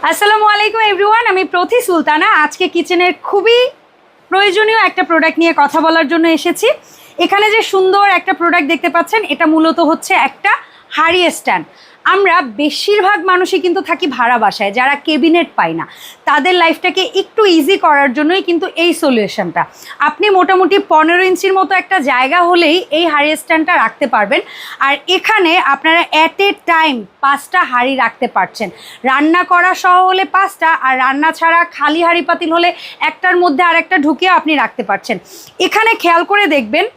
আসসালামু আলাইকুম এভরিওয়ান, আমি প্রতি সুলতানা। আজকে কিচেনের খুবই প্রয়োজনীয় একটা প্রোডাক্ট নিয়ে কথা বলার জন্য এসেছি। এখানে যে সুন্দর একটা প্রোডাক্ট দেখতে পাচ্ছেন, এটা মূলত হচ্ছে একটা হাঁড়ি স্ট্যান্ড। আমরা বেশিরভাগ মানুষই কিন্তু থাকি ভাড়া বাসায়, যারা কেবিনেট পায় না, তাদের লাইফটাকে একটু ইজি করার জন্যই কিন্তু এই সলিউশনটা। আপনি মোটামুটি 15 ইঞ্চির মতো একটা জায়গা হলেই এই হাঁড়ি স্ট্যান্ডটা রাখতে পারবেন। আর এখানে আপনারা অ্যাট এ টাইম 5টা হাঁড়ি রাখতে পারছেন। রান্না করা সহ হলে 5টা, আর রান্না ছাড়া খালি হাঁড়ি পাতিল হলে একটার মধ্যে আরেকটা ঢুকিয়ে আপনি রাখতে পারছেন। এখানে খেয়াল করে দেখবেন,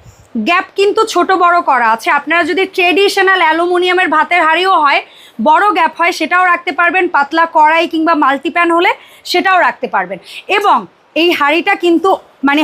গ্যাপ কিন্তু ছোট বড় করা আছে। আপনারা যদি ট্রেডিশনাল অ্যালুমিনিয়ামের ভাতের হাঁড়িও হয়, বড় গ্যাপ হয়, সেটাও রাখতে পারবেন। পাতলা কড়াই কিংবা মাল্টিপ্যান হলে সেটাও রাখতে পারবেন। এবং এই হাঁড়িটা কিন্তু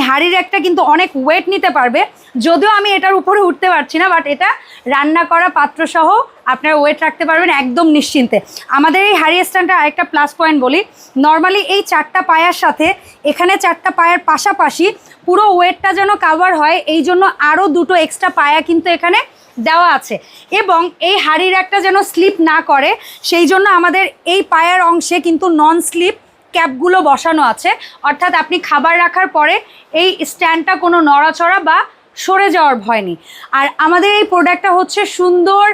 হাঁড়ির একটা কিন্তু অনেক ওয়েট নিতে পারবে। যদিও আমি এটার উপরে উঠতে পারছি না, বাট এটা রান্না করা পাত্রসহ আপনারা ওয়েট রাখতে পারবেন একদম নিশ্চিন্তে। আমাদের এই হাঁড়ি স্ট্যান্ডটা আরেকটা প্লাস পয়েন্ট বলি, নর্মালি এই 4টা পায়ার সাথে এখানে 4টা পায়ার পাশাপাশি পুরো ওয়েটটা যেন কাভার হয়, এই জন্য আরও 2টো এক্সট্রা পায়া কিন্তু এখানে দেওয়া আছে। এবং এই হাঁড়ির একটা যেন স্লিপ না করে, সেই জন্য আমাদের এই পায়ার অংশে কিন্তু নন স্লিপ ক্যাপগুলো বসানো আছে। অর্থাৎ আপনি খাবার রাখার পরে এই স্ট্যান্ডটা কোনো নড়াচড়া বা সরে যাওয়ার ভয় নেই। আর আমাদের এই প্রোডাক্টটা হচ্ছে সুন্দর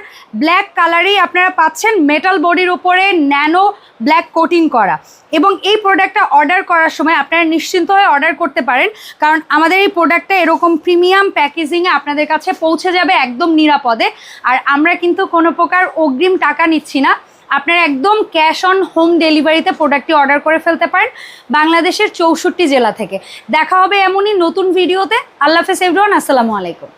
ব্ল্যাক কালারেই আপনারা পাচ্ছেন, মেটাল বডির উপরে ন্যানো ব্ল্যাক কোটিং করা। এবং এই প্রোডাক্টটা অর্ডার করার সময় আপনারা নিশ্চিন্ত হয়ে অর্ডার করতে পারেন, কারণ আমাদের এই প্রোডাক্টটা এরকম প্রিমিয়াম প্যাকেজিংয়ে আপনাদের কাছে পৌঁছে যাবে একদম নিরাপদে। আর আমরা কিন্তু কোনো প্রকার অগ্রিম টাকা নিচ্ছি না, আপনারা একদম ক্যাশ অন হোম ডেলিভারিতে প্রোডাক্টটি অর্ডার করে ফেলতে পারেন বাংলাদেশের 64 জেলা থেকে। দেখা হবে এমনই নতুন ভিডিওতে। আল্লাহ হাফেজ এভরিওয়ান, আসসালামু আলাইকুম।